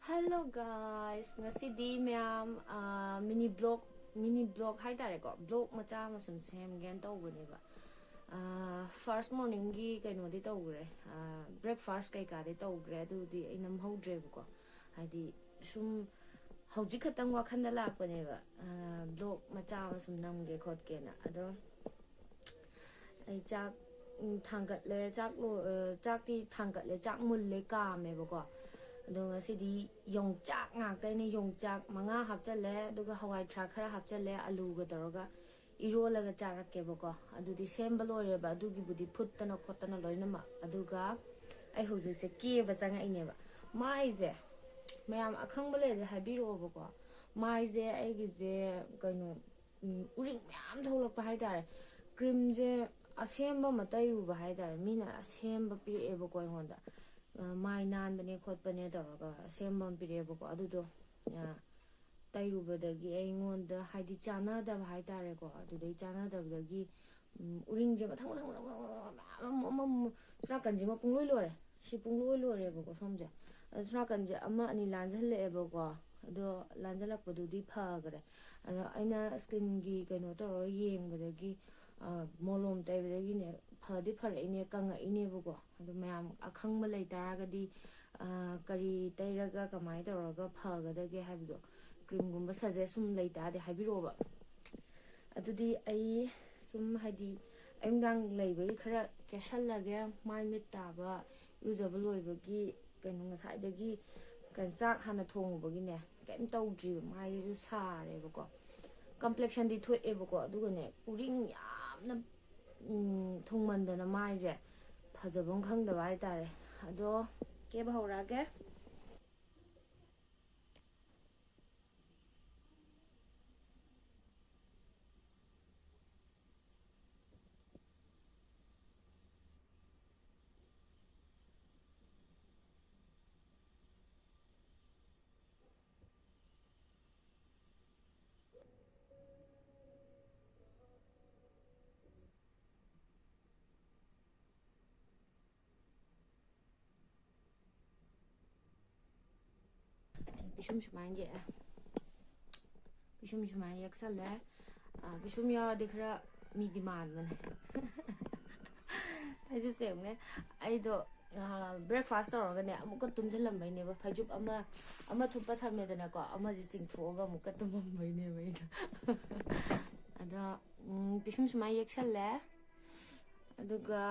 Hello guys, ngasi ma'am mini blog hai tare ko blog macha ma sum sem gen tawbane ba first morning gi kaino di tawgre breakfast kai ka di tawgre adu di ainam hodre ko hadi sum hojik khatang wa khanda lakpane ba blog macha ma sum namge khot ke na ado ai chak thangat le chak lo chak ti thangat le chak mul le ka me ba ko ꯑꯗꯨꯒ ꯁꯤꯗꯤ ꯌꯣꯡꯆꯥꯛ ꯉꯥꯛꯇꯅꯤ ꯌꯣꯡꯆꯥꯛ 5 ꯍꯥꯞꯆꯜꯂꯦ ꯑꯗꯨꯒ ꯍꯋꯥꯏ ꯊ꯭ꯔꯥꯛ ꯈꯔ ꯍꯥꯞꯆꯜꯂꯦ ꯑꯂꯨꯒ ꯇꯧꯔꯒ ꯏꯔꯣꯜꯂꯒ ꯆꯥꯔꯛꯀꯦꯕꯀꯣ ꯑꯗꯨꯗꯤ ꯁꯦꯝꯕ ꯂꯣꯏꯔꯦꯕ ꯑꯗꯨꯒꯤꯕꯨꯗꯤ ꯐꯨꯠꯇꯅ ꯈꯣꯠꯇꯅ ꯂꯣꯏꯅꯃꯛ ꯑꯗꯨꯒ ꯑꯩ ꯍꯧꯖꯤꯛꯁꯦ ꯀꯦꯕ ꯆꯪꯉꯛꯏꯅꯦꯕ ꯃꯥꯏꯁꯦ ꯃꯌꯥꯝ ꯑꯈꯪꯕ ꯂꯩꯔꯗꯤ ꯍꯥꯏꯕꯤꯔꯛꯑꯣꯕꯀꯣ ꯃꯥꯏꯁꯦ ꯑꯩꯒꯤꯁꯦ ꯀꯩꯅꯣ ꯎꯔꯤꯡ ꯃꯌꯥꯝ ꯊꯣꯛꯂꯛꯄ ꯍꯥꯏꯇꯥꯔꯦ ꯀ꯭ꯔꯤꯝꯁꯦ ꯑꯁꯦꯝꯕ ꯑꯃ ꯇꯩꯔꯨꯕ ꯍꯥꯏꯇꯥꯔꯦ ꯃꯤꯅ ꯑꯁꯦꯝꯕ ꯄꯤꯔꯛꯑꯦꯕꯀꯣ ꯑꯩꯉꯣꯟꯗ ꯃꯥꯏ ꯅꯥꯟꯕꯅꯦ ꯈꯣꯠꯄꯅꯦ ꯇꯧꯔꯒ ꯑꯁꯦꯝꯕ ꯑꯃ ꯄꯤꯔꯛꯑꯦꯕꯀꯣ ꯑꯗꯨꯗꯣ ꯇꯩꯔꯨꯕꯗꯒꯤ ꯑꯩꯉꯣꯟꯗ ꯍꯥꯏꯗꯤ ꯆꯥꯟꯅꯗꯕ ꯍꯥꯏꯇꯥꯔꯦꯀꯣ ꯑꯗꯨꯗꯩ ꯆꯥꯟꯅꯗꯕꯗꯒꯤ ꯎꯔꯤꯡꯁꯦ ꯃꯊꯪ ꯃꯊꯪ ꯃꯊꯪ ꯃꯌꯥꯝ ꯑꯃ ꯁꯣꯅꯥꯀꯟꯁꯤꯃ ꯄꯨꯡꯂꯣꯏ ꯂꯣꯏꯔꯦ ꯁꯤ ꯄꯨꯡꯂꯣꯏ ꯂꯣꯏꯔꯦꯕꯀꯣ ꯁꯣꯝꯁꯦ ꯑꯗꯣ ꯁꯣꯅꯥꯀꯟꯁꯦ ꯑꯃ ꯑꯅꯤ ꯂꯥꯟꯁꯤꯜꯂꯛꯑꯦꯕꯀꯣ ꯑꯗꯣ ꯂꯥꯟꯁꯤꯜꯂꯛꯄꯗꯨꯗꯤ ꯐꯈ꯭ꯔꯦ ꯑꯗꯣ ꯑꯩꯅ ꯁ꯭ꯀꯤꯟꯒꯤ ꯀꯩꯅꯣ ꯇꯧꯔꯒ ꯌꯦꯡꯕꯗꯒꯤ ꯃꯣꯂꯣꯝ ꯇꯩꯕꯗꯒꯤꯅꯦ ꯐꯗꯤ ꯐꯔꯛꯏꯅꯦ ꯀꯪꯉꯛꯏꯅꯦꯕꯀꯣ ꯑꯗꯣ ꯃꯌꯥꯝ ꯑꯈꯪꯕ ꯂꯩ ꯇꯥꯔꯒꯗꯤ ꯀꯔꯤ ꯇꯩꯔꯒ ꯀꯃꯥꯏꯅ ꯇꯧꯔꯒ ꯐꯒꯗꯒꯦ ꯍꯥꯏꯕꯗꯣ ꯀ꯭ꯔꯤꯝꯒꯨꯝꯕ ꯁꯖꯦꯁ ꯁꯨꯝ ꯂꯩꯇꯥꯔꯗꯤ ꯍꯥꯏꯕꯤꯔꯛꯑꯣꯕ ꯑꯗꯨꯗꯤ ꯑꯩ ꯁꯨꯝ ꯍꯥꯏꯗꯤ ꯑꯌꯨꯛꯗꯥꯡ ꯂꯩꯕꯒꯤ ꯈꯔ ꯀꯦꯁꯜꯂꯒꯦ ꯃꯥꯏ ꯃꯤꯠ ꯇꯥꯕ ꯏꯔꯨꯖꯕ ꯂꯣꯏꯕꯒꯤ ꯀꯩꯅꯣ ꯉꯁꯥꯏꯗꯒꯤ ꯆꯥꯛ ꯍꯥꯟꯅ ꯊꯣꯡꯉꯨꯕꯒꯤꯅꯦ ꯀꯩꯝ ꯇꯧꯗ꯭ꯔꯤꯕ ꯃꯥꯏꯁꯤꯁꯨ ꯁꯥꯔꯦꯕꯀꯣ ꯀꯝꯄ꯭ꯂꯦꯛꯁꯟꯗꯤ ꯊꯣꯛꯑꯦꯕꯀꯣ ꯑꯗꯨꯒꯅꯦ ꯎꯔꯤꯡ ꯌꯥꯝꯅ ꯊꯨꯡꯃꯟꯗꯅ ꯃꯥꯏꯁꯦ ꯐꯖꯕꯝ ꯈꯪꯗꯕ ꯍꯥꯏꯇꯥꯔꯦ ꯑꯗꯣ ꯀꯦꯕ ꯍꯧꯔꯛꯑꯒꯦ ꯄꯤꯁꯨꯝ ꯁꯨꯃꯥꯏꯅ ꯌꯦꯛꯑꯦ ꯄꯤꯁꯨꯝ ꯁꯨꯃꯥꯏꯅ ꯌꯦꯛꯁꯜꯂꯦ ꯄꯤꯁꯨꯝ ꯌꯥꯎꯔꯗꯤ ꯈꯔ ꯃꯤꯗꯤ ꯃꯥꯟꯕꯅꯦ ꯑꯩꯁꯨ ꯁꯦꯡꯅꯦ ꯑꯩꯗꯣ ꯕ꯭ꯔꯦꯛꯐꯥꯁ ꯇꯧꯔꯒꯅꯦ ꯑꯃꯨꯛꯀ ꯇꯨꯝꯁꯤꯜꯂꯝꯕꯩꯅꯦꯕ ꯐꯩꯖꯨꯞ ꯑꯃ ꯊꯨꯞꯄ ꯊꯝꯃꯦꯗꯅꯀꯣ ꯑꯃꯁꯦ ꯆꯤꯡꯊꯣꯛꯑꯒ ꯑꯃꯨꯛꯀ ꯇꯨꯝꯃꯝꯕꯩꯅꯦꯕ ꯑꯩꯗꯣ ꯑꯗꯣ ꯄꯤꯁꯨꯝ ꯁꯨꯃꯥꯏꯅ ꯌꯦꯛꯁꯜꯂꯦ ꯑꯗꯨꯒ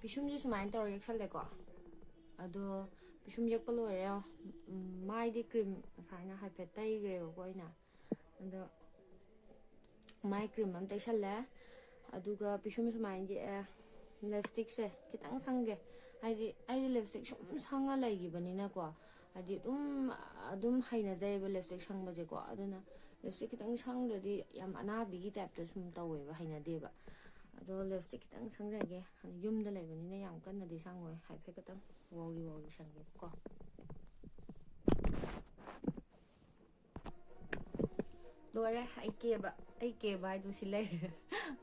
ꯄꯤꯁꯨꯝꯁꯦ ꯁꯨꯃꯥꯏꯅ ꯇꯧꯔ ꯌꯦꯛꯁꯜꯂꯦꯀꯣ ꯑꯗꯣ ꯄꯤꯁꯨꯝ ꯌꯦꯛꯄ ꯂꯣꯏꯔꯦ ꯃꯥꯏꯗꯤ ꯀ꯭ꯔꯤꯝ ꯉꯁꯥꯏꯅ ꯍꯥꯏꯐꯦꯠ ꯇꯩꯈ꯭ꯔꯦꯕꯀꯣ ꯑꯩꯅ ꯑꯗꯣ ꯃꯥꯏ ꯀ꯭ꯔꯤꯝ ꯑꯃ ꯇꯩꯁꯜꯂꯦ ꯑꯗꯨꯒ ꯄꯤꯁꯨꯝ ꯁꯨꯃꯥꯏꯅ ꯌꯦꯛꯑꯦ ꯂꯤꯞꯁꯇꯤꯛꯁꯦ ꯈꯤꯇꯪ ꯁꯪꯒꯦ ꯍꯥꯏꯗꯤ ꯑꯩꯗꯤ ꯂꯤꯞꯁꯇꯤꯛ ꯁꯨꯝ ꯁꯪꯉ ꯂꯩꯈꯤꯕꯅꯤꯅꯀꯣ ꯍꯥꯏꯗꯤ ꯑꯗꯨꯝ ꯍꯩꯅꯖꯩꯑꯕ ꯂꯤꯞꯁꯇꯤꯛ ꯁꯪꯕꯁꯦꯀꯣ ꯑꯗꯨꯅ ꯂꯤꯞꯁꯇꯤꯛ ꯈꯤꯇꯪ ꯁꯪꯗ꯭ꯔꯗꯤ ꯌꯥꯝ ꯑꯅꯥꯕꯤꯒꯤ ꯇꯥꯏꯞꯇ ꯁꯨꯝ ꯇꯧꯋꯦꯕ ꯍꯩꯅꯗꯦꯕ ꯑꯗꯣ ꯂꯤꯞꯁꯇꯤꯛ ꯈꯤꯇꯪ ꯁꯪꯖꯒꯦ ꯌꯨꯝꯗ ꯂꯩꯕꯅꯤꯅ ꯌꯥꯝ ꯀꯟꯅꯗꯤ ꯁꯪꯉꯣꯏ ꯍꯥꯏꯐꯦꯠ ꯈꯤꯇꯪ ꯋꯥꯎꯔꯤ ꯁꯪꯒꯦꯕꯀꯣ ꯂꯣꯏꯔꯦ ꯑꯩ ꯀꯦꯕ ꯍꯥꯏꯗꯣ ꯁꯤ ꯂꯩꯔꯦ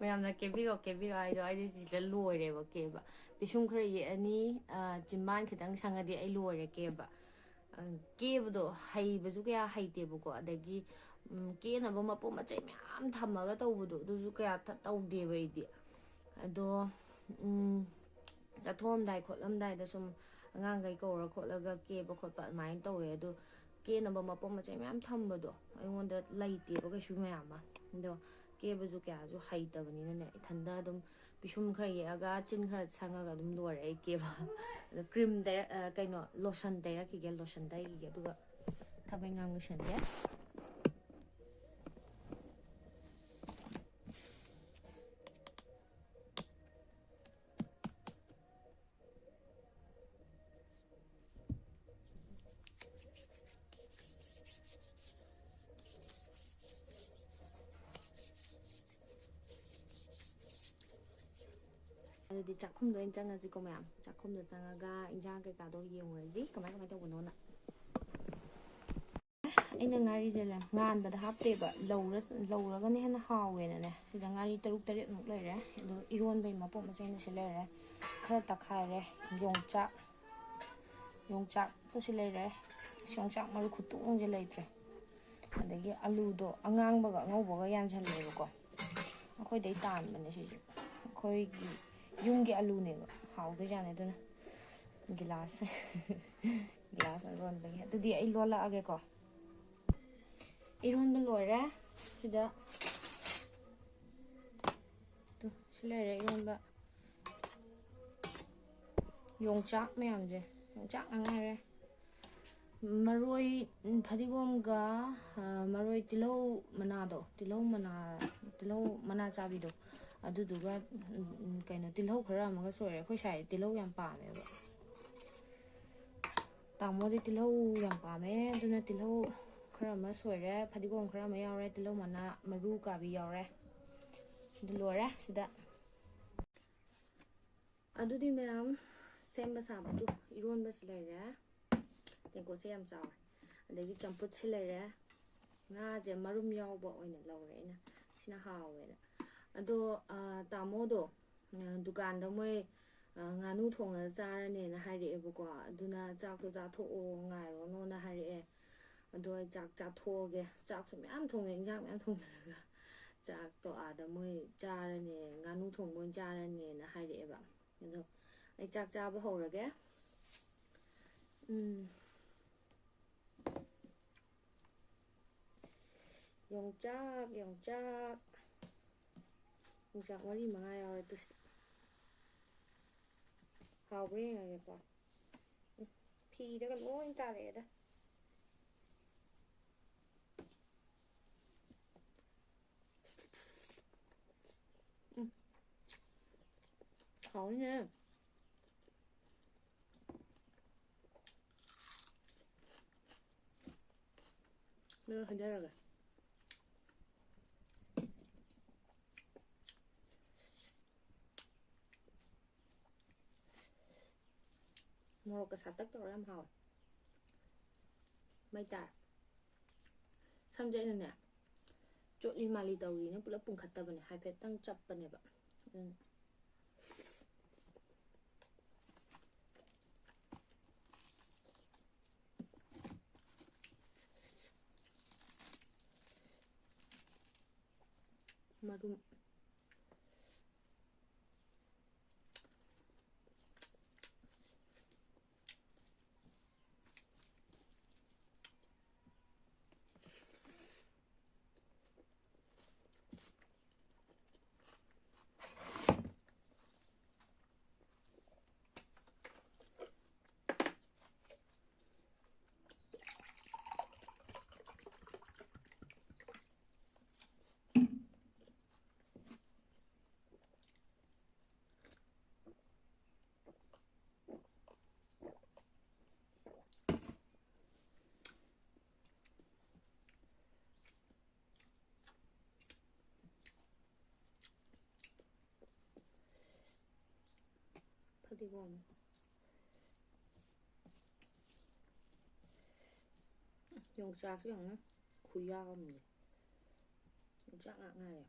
ꯃꯌꯥꯝꯅ ꯀꯦꯕꯤꯔꯛꯑꯣ ꯍꯥꯏꯗꯣ ꯑꯩꯗꯤ ꯁꯤꯗ ꯂꯣꯏꯔꯦꯕ ꯀꯦꯕ ꯄꯤꯁꯨꯝ ꯈꯔ ꯌꯦꯛꯑꯅꯤ ꯆꯤꯝꯕꯥꯟ ꯈꯤꯇꯪ ꯁꯪꯉꯗꯤ ꯑꯩ ꯂꯣꯏꯔꯦ ꯀꯦꯕ ꯀꯦꯕꯗꯣ ꯍꯩꯕꯁꯨ ꯀꯌꯥ ꯍꯩꯇꯦꯕꯀꯣ ꯑꯗꯒꯤ ꯀꯦꯅꯕ ꯃꯄꯣꯠ ꯃꯆꯩ ꯃꯌꯥꯝ ꯊꯝꯃꯒ ꯇꯧꯕꯗꯣ ꯑꯗꯨꯁꯨꯀꯌꯥ ꯇꯧꯗꯦꯕ ꯑꯩꯗꯤ ꯑꯗꯣ ꯆꯠꯊꯣꯛꯑꯝꯗꯥꯏ ꯈꯣꯠꯂꯝꯗꯥꯏꯗ ꯁꯨꯝ ꯑꯉꯥꯡꯈꯩ ꯀꯧꯔ ꯈꯣꯠꯂꯒ ꯀꯦꯕ ꯈꯣꯠꯄ ꯑꯗꯨꯃꯥꯏꯅ ꯇꯧꯋꯦ ꯑꯗꯣ ꯀꯦꯅꯕ ꯃꯄꯣꯠ ꯃꯆꯩ ꯃꯌꯥꯝ ꯊꯝꯕꯗꯣ ꯑꯩꯉꯣꯟꯗ ꯂꯩꯇꯦꯕ ꯀꯩꯁꯨ ꯃꯌꯥꯝ ꯑꯃ ꯑꯗꯣ ꯀꯦꯕꯁꯨ ꯀꯌꯥꯁꯨ ꯍꯩꯇꯕꯅꯤꯅꯅꯦ ꯏꯊꯟꯗ ꯑꯗꯨꯝ ꯄꯤꯁꯨꯝ ꯈꯔ ꯌꯦꯛꯑꯒ ꯆꯤꯟ ꯈꯔ ꯁꯪꯉꯒ ꯑꯗꯨꯝ ꯂꯣꯏꯔꯦ ꯑꯩ ꯀꯦꯕ ꯑꯗꯣ ꯀ꯭ꯔꯤꯝ ꯀꯩꯅꯣ ꯂꯣꯁꯟ ꯇꯩꯔꯛꯈꯤꯒꯦ ꯂꯣꯁꯟ ꯇꯩꯈꯤꯒꯦ ꯑꯗꯨꯒ ꯊꯕꯛ ꯏꯪꯈꯥꯡ ꯂꯣꯏꯁꯟꯒꯦ ꯑꯗꯨꯗꯤ ꯆꯥꯛꯈꯨꯝꯗ ꯑꯣꯏꯅ ꯆꯪꯉꯁꯤꯀꯣ ꯃꯌꯥꯝ ꯆꯥꯛꯈꯨꯝꯗ ꯆꯪꯉꯒ ꯏꯟꯖꯥꯡ ꯀꯩꯀꯥꯗꯣ ꯌꯦꯡꯉꯨꯔꯁꯤ ꯀꯃꯥꯏ ꯇꯧꯕꯅꯣꯅ ꯑꯩꯅ ꯉꯥꯔꯤꯁꯦ ꯉꯥꯟꯕꯗ ꯍꯥꯞꯇꯦꯕ ꯂꯧꯔꯒꯅ ꯍꯦꯟꯅ ꯍꯥꯎꯋꯦꯅꯅꯦ ꯁꯤꯗ ꯉꯥꯔꯤ 6-7ꯃꯨꯛ ꯂꯩꯔꯦ ꯑꯗꯣ ꯏꯔꯣꯟꯕꯩ ꯃꯄꯣꯠ ꯃꯆꯩꯅ ꯁꯤ ꯂꯩꯔꯦ ꯈꯔ ꯇꯛꯈꯥꯏꯔꯦ ꯌꯣꯡꯆꯥꯛ ꯌꯣꯡꯆꯥꯛꯇꯨꯁꯨ ꯂꯩꯔꯦ ꯌꯣꯡꯆꯥꯛ ꯃꯔꯨ ꯈꯨꯇꯣꯡꯁꯦ ꯂꯩꯇ꯭ꯔꯦ ꯑꯗꯒꯤ ꯑꯂꯨꯗꯣ ꯑꯉꯥꯡꯕꯒ ꯑꯉꯧꯕꯒ ꯌꯥꯟꯁꯜꯂꯦꯕꯀꯣ ꯑꯩꯈꯣꯏꯗꯩ ꯇꯥꯟꯕꯅꯦ ꯁꯤꯁꯨ ꯑꯩꯈꯣꯏꯒꯤ ꯌꯨꯝꯒꯤ ꯑꯂꯨꯅꯦꯕ ꯍꯥꯎꯗꯣꯏꯖꯥꯠꯅꯤ ꯑꯗꯨꯅ ꯒꯤꯂꯥꯁꯁꯦ ꯒꯤꯂꯥꯁ ꯂꯣꯟꯕꯒꯤ ꯑꯗꯨꯗꯤ ꯑꯩ ꯂꯣꯜꯂꯛꯑꯒꯦꯀꯣ ꯏꯔꯣꯟꯕ ꯂꯣꯏꯔꯦ ꯁꯤꯗ ꯁꯤ ꯂꯩꯔꯦ ꯏꯔꯣꯟꯕ ꯌꯣꯡꯆꯥꯛ ꯃꯌꯥꯝꯁꯦ ꯌꯣꯡꯆꯥꯛ ꯉꯥꯏꯔꯦ ꯃꯔꯣꯏ ꯐꯗꯤꯒꯣꯝꯒ ꯃꯔꯣꯏ ꯇꯤꯜꯍꯧ ꯃꯅꯥꯗꯣ ꯇꯤꯜꯍꯧ ꯃꯅꯥ ꯆꯥꯕꯤꯗꯣ ꯑꯗꯨꯗꯨꯒ ꯀꯩꯅꯣ ꯇꯤꯜꯍꯧ ꯈꯔ ꯑꯃꯒ ꯁꯣꯏꯔꯦ ꯑꯩꯈꯣꯏ ꯁ꯭ꯋꯥꯏꯗ ꯇꯤꯜꯍꯧ ꯌꯥꯝ ꯄꯥꯝꯃꯦꯕ ꯇꯥꯃꯣꯗꯤ ꯇꯤꯜꯍꯧ ꯌꯥꯝ ꯄꯥꯝꯃꯦ ꯑꯗꯨꯅ ꯇꯤꯜꯍꯧ ꯈꯔ ꯑꯃ ꯁꯣꯏꯔꯦ ꯐꯗꯤꯒꯣꯝ ꯈꯔ ꯑꯃ ꯌꯥꯎꯔꯦ ꯇꯤꯜꯍꯧ ꯃꯅꯥ ꯃꯔꯨ ꯀꯥꯕꯤ ꯌꯥꯎꯔꯦ ꯑꯗꯨ ꯂꯣꯏꯔꯦ ꯁꯤꯗ ꯑꯗꯨꯗꯤ ꯃꯌꯥꯝ ꯁꯦꯝꯕ ꯁꯥꯕꯗꯨ ꯏꯔꯣꯟꯕꯁꯤ ꯂꯩꯔꯦ ꯇꯦꯡꯀꯣꯠꯁꯦ ꯌꯥꯝ ꯆꯥꯎꯔꯦ ꯑꯗꯒꯤ ꯆꯝꯐꯨꯠꯁꯤ ꯂꯩꯔꯦ ꯉꯥꯁꯦ ꯃꯔꯨꯝ ꯌꯥꯎꯕ ꯑꯣꯏꯅ ꯂꯧꯔꯦ ꯑꯩꯅ ꯁꯤꯅ ꯍꯥꯎꯋꯦꯅ ꯑꯗꯣ ꯇꯥꯃꯣꯗꯣ ꯗꯨꯀꯥꯟꯗ ꯃꯣꯏ ꯉꯥꯅꯨ ꯊꯣꯡꯉꯒ ꯆꯥꯔꯅꯦꯅ ꯍꯥꯏꯔꯛꯑꯦꯕꯀꯣ ꯑꯗꯨꯅ ꯆꯥꯛꯇꯣ ꯆꯥꯊꯣꯛꯑꯣ ꯉꯥꯏꯔꯣꯅꯣꯅ ꯍꯥꯏꯔꯛꯑꯦ ꯑꯗꯣ ꯑꯩ ꯆꯥꯛ ꯆꯥꯊꯣꯛꯑꯒꯦ ꯆꯥꯛꯁꯨ ꯃꯌꯥꯝ ꯊꯣꯡꯉꯦ ꯏꯟꯖꯥꯡ ꯃꯌꯥꯝ ꯊꯣꯡꯖꯤꯜꯂꯒ ꯆꯥꯛꯇꯣ ꯑꯥꯗ ꯃꯣꯏ ꯆꯥꯔꯅꯤ ꯉꯥꯅꯨ ꯊꯣꯡꯕ ꯑꯣꯏꯅ ꯆꯥꯔꯅꯤꯅ ꯍꯥꯏꯔꯛꯑꯦꯕ ꯑꯗꯣ ꯑꯩ ꯆꯥꯛ ꯆꯥꯕ ꯍꯧꯔꯒꯦ ꯌꯣꯡꯆꯥꯛ ꯃꯔꯤ ꯃꯉꯥ ꯌꯥꯎꯔꯦ ꯑꯗꯨꯁꯨ ꯍꯥꯎꯕ꯭ꯔꯥ ꯌꯦꯡꯉꯒꯦꯀꯣ ꯐꯤꯗꯒ ꯂꯣꯏ ꯇꯥꯔꯛꯑꯦꯗ ꯍꯥꯎꯅꯤꯍꯦ ꯅꯣꯏ ꯍꯩꯊꯔꯒꯦ ꯃꯣꯔꯣꯛꯀ ꯁꯥꯇꯛ ꯇꯧꯔ ꯌꯥꯝ ꯍꯥꯎꯋꯦ ꯃꯩ ꯇꯥꯔꯦ ꯁꯝꯁꯦ ꯑꯩꯅꯅꯦ ꯆꯣꯠꯂꯤ ꯃꯥꯜꯂꯤ ꯇꯧꯔꯤꯅ ꯄꯨꯂꯞ ꯄꯨꯡꯈꯠꯇꯕꯅꯦ ꯍꯥꯏꯐꯦꯠꯇꯪ ꯆꯞꯄꯅꯦꯕ ꯃꯔꯨꯝ ꯐꯗꯤꯒꯣꯝ ꯌꯣꯡꯆꯥꯛꯁꯨ ꯌꯦꯡꯉꯨꯅꯦ ꯈꯨꯌꯥꯝ ꯑꯃꯅꯤ ꯌꯣꯡꯆꯥꯛ ꯉꯥꯛ ꯉꯥꯏꯔꯦ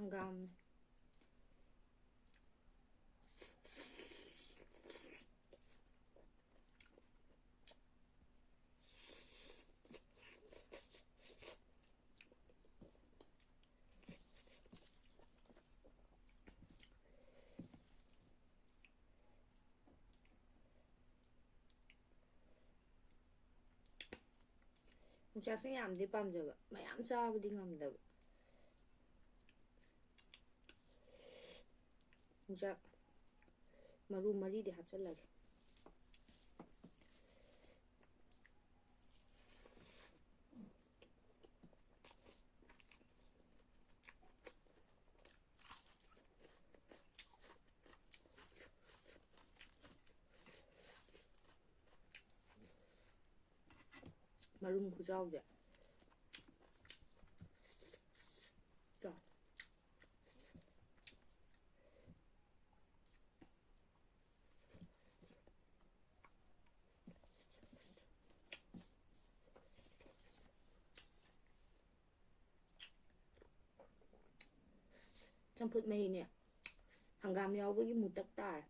ꯍꯪꯒꯥꯝ ꯌꯣꯡꯆꯥꯛꯁꯦ ꯌꯥꯝꯗꯤ ꯄꯥꯝꯖꯕ ꯃꯌꯥꯝ ꯆꯥꯕꯗꯤ ꯉꯝꯗꯕ ꯌꯣꯡꯆꯥꯛ ꯃꯔꯨ ꯃꯔꯤꯗꯤ ꯍꯥꯞꯆꯜꯂꯒꯦ ꯃꯔꯨꯝ ꯈꯨꯆꯥꯎꯁꯦ ꯆꯝꯐꯨꯠ ꯃꯍꯤꯅꯦ ꯍꯪꯒꯥꯝ ꯌꯥꯎꯕꯒꯤ ꯃꯨꯇꯛ ꯇꯥꯔꯦ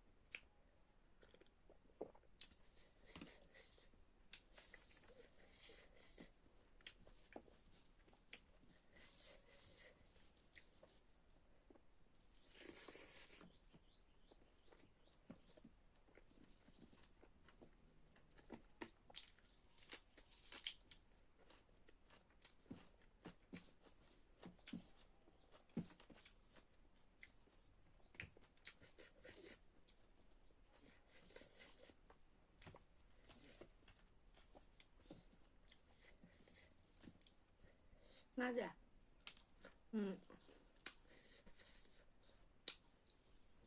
ꯉꯥꯁꯦ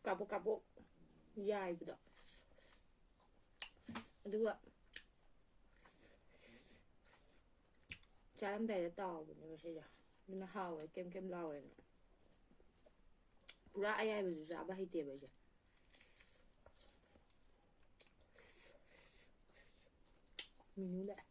ꯀꯥꯕꯣꯛ ꯀꯥꯕꯣꯛ ꯌꯥꯏꯕꯗꯣ ꯑꯗꯨꯒ ꯆꯥꯔꯝꯗꯥꯏꯗ ꯇꯥꯎꯕꯅꯦꯕ ꯁꯤꯁꯦ ꯑꯗꯨꯅ ꯍꯥꯎꯋꯦ ꯀꯦꯝ ꯀꯦꯝ ꯂꯥꯎꯋꯦꯅ ꯄꯨꯔꯥ ꯑꯌꯥꯏꯕꯁꯨ ꯆꯥꯕ ꯍꯩꯇꯦꯕ ꯑꯩꯁꯦ ꯃꯤꯅꯨ ꯂꯥꯛꯑꯦ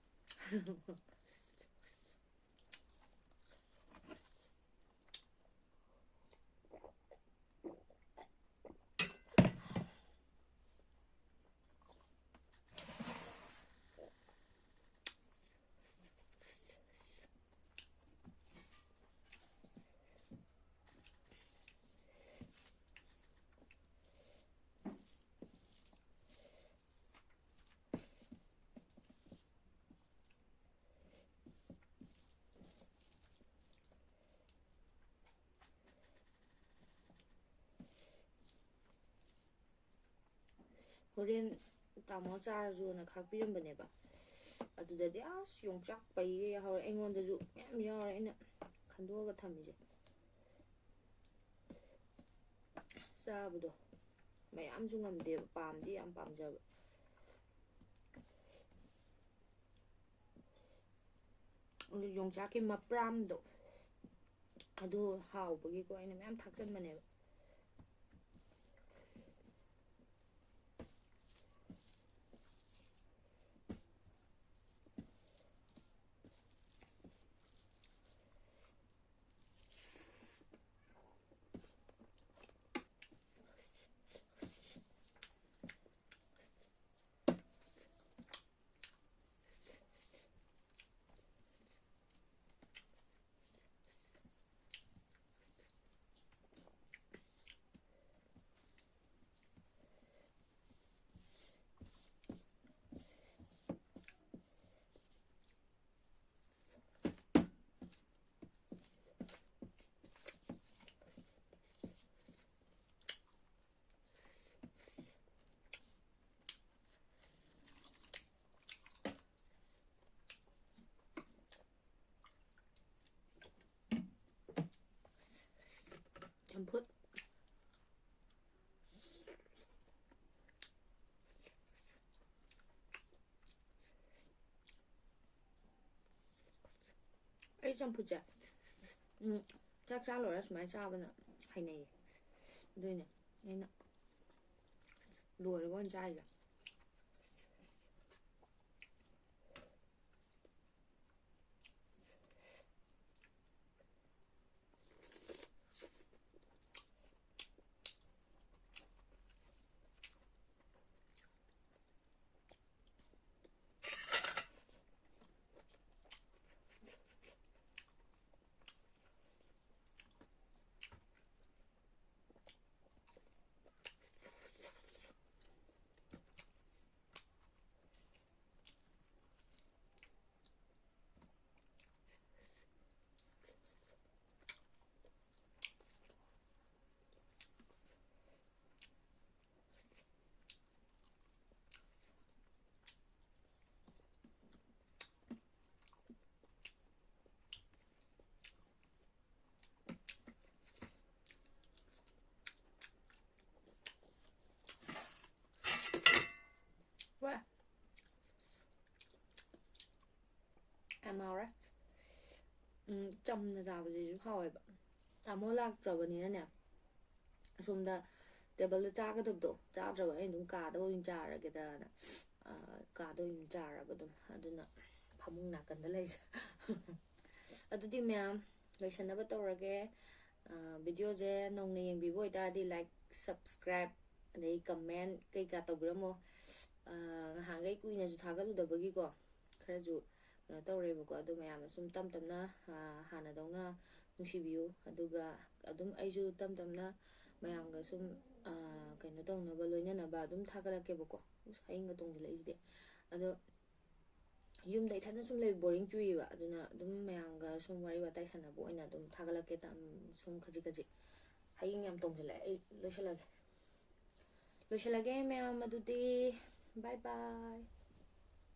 ꯍꯣꯔꯦꯟ ꯇꯥꯃꯣ ꯆꯥꯔꯁꯨꯅ ꯈꯥꯛꯄꯤꯔꯝꯕꯅꯦꯕ ꯑꯗꯨꯗꯗꯤ ꯑꯁ ꯌꯣꯡꯆꯥꯛ ꯄꯩꯒ ꯌꯥꯎꯍꯧꯔꯦ ꯑꯩꯉꯣꯟꯗꯁꯨ ꯃꯌꯥꯝ ꯌꯥꯎꯔꯦ ꯑꯩꯅ ꯈꯟꯗꯣꯛꯑꯒ ꯊꯝꯃꯤꯁꯦ ꯆꯥꯕꯗꯣ ꯃꯌꯥꯝꯁꯨ ꯉꯝꯗꯦꯕ ꯄꯥꯝꯗꯤ ꯌꯥꯝ ꯄꯥꯝꯖꯕ ꯑꯗꯨ ꯌꯣꯡꯆꯥꯛꯀꯤ ꯃꯄ꯭ꯔꯥꯝꯗꯣ ꯑꯗꯨ ꯍꯥꯎꯕꯒꯤꯀꯣ ꯑꯩꯅ ꯃꯌꯥꯝ ꯊꯥꯛꯆꯟꯕꯅꯦꯕ ꯆꯝꯐꯨꯠ ꯑꯩ ꯆꯝꯐꯨꯠꯁꯦ ꯆꯥꯛ ꯆꯥ ꯂꯣꯏꯔ ꯁꯨꯃꯥꯏꯅ ꯆꯥꯕꯅ ꯍꯩꯅꯩꯌꯦ ꯑꯗꯨꯏꯅꯦ ꯑꯩꯅ ꯂꯣꯏꯔꯒ ꯑꯣꯏꯅ ꯆꯥꯏꯁꯦ 와 ꯌꯥꯝ ꯍꯥꯎꯔꯦ ꯆꯝꯅ ꯆꯥꯕꯁꯤꯁꯨ ꯍꯥꯎꯋꯦꯕ ꯇꯥꯃꯣ ꯂꯥꯛꯇ꯭ꯔꯕꯅꯤꯅꯅꯦ ꯑꯁꯣꯝꯗ ꯇꯦꯕꯜꯗ ꯆꯥꯒꯗꯕꯗꯣ ꯆꯥꯗ꯭ꯔꯕ ꯑꯩꯅ ꯑꯗꯨꯝ ꯀꯥꯗ ꯑꯣꯏꯅ ꯆꯥꯔꯒꯦꯗꯅ ꯀꯥꯗ ꯑꯣꯏꯅ ꯆꯥꯔꯕ ꯑꯗꯨꯝ ꯑꯗꯨꯅ ꯐꯃꯨꯡ ꯅꯥꯀꯟꯗ ꯂꯩꯁꯦ ꯑꯗꯨꯗꯤ ꯃꯌꯥꯝ ꯂꯣꯏꯁꯟꯅꯕ ꯇꯧꯔꯒꯦ ꯚꯤꯗꯤꯑꯣꯁꯦ ꯅꯧꯅ ꯌꯦꯡꯕꯤꯕ ꯑꯣꯏꯇꯥꯔꯗꯤ ꯂꯥꯏꯛ ꯁꯕꯁꯀ꯭ꯔꯥꯏꯕ ꯑꯗꯩ ꯀꯃꯦꯟ ꯀꯩꯀꯥ ꯇꯧꯕꯤꯔꯝꯃꯣ ꯉꯍꯥꯟꯈꯩ ꯀꯨꯏꯅꯁꯨ ꯊꯥꯒꯠꯂꯨꯗꯕꯒꯤꯀꯣ ꯈꯔꯁꯨ ꯀꯩꯅꯣ ꯇꯧꯔꯦꯕꯀꯣ ꯑꯗꯨ ꯃꯌꯥꯝꯅ ꯁꯨꯝ ꯇꯞ ꯇꯞꯅ ꯍꯥꯟꯅꯗꯧꯅ ꯅꯨꯡꯁꯤꯕꯤꯌꯨ ꯑꯗꯨꯒ ꯑꯗꯨꯝ ꯑꯩꯁꯨ ꯇꯞ ꯇꯞꯅ ꯃꯌꯥꯝꯒ ꯁꯨꯝ ꯀꯩꯅꯣ ꯇꯧꯅꯕ ꯂꯣꯏꯅꯅꯕ ꯑꯗꯨꯝ ꯊꯥꯒꯠꯂꯛꯀꯦꯕꯀꯣ ꯍꯌꯦꯡꯒ ꯇꯣꯡꯁꯤꯜꯂꯛꯏꯁꯤꯗꯤ ꯑꯗꯣ ꯌꯨꯝꯗ ꯏꯊꯟꯗ ꯁꯨꯝ ꯂꯩ ꯕꯣꯔꯤꯡ ꯆꯨꯏꯌꯦꯕ ꯑꯗꯨꯅ ꯑꯗꯨꯝ ꯃꯌꯥꯝꯒ ꯁꯨꯝ ꯋꯥꯔꯤ ꯋꯥꯇꯥꯏ ꯁꯥꯟꯅꯕ ꯑꯣꯏꯅ ꯑꯗꯨꯝ ꯊꯥꯒꯠꯂꯛꯀꯦ ꯁꯨꯝ ꯈꯖꯤꯛ ꯈꯖꯤꯛ ꯍꯌꯦꯡ ꯌꯥꯝ ꯇꯣꯡꯁꯤꯜꯂꯛꯑꯦ ꯑꯩ ꯂꯣꯏꯁꯤꯜꯂꯒꯦ ꯃꯌꯥꯝ ꯑꯗꯨꯗꯤ ꯕꯥꯏ ꯕꯥꯏ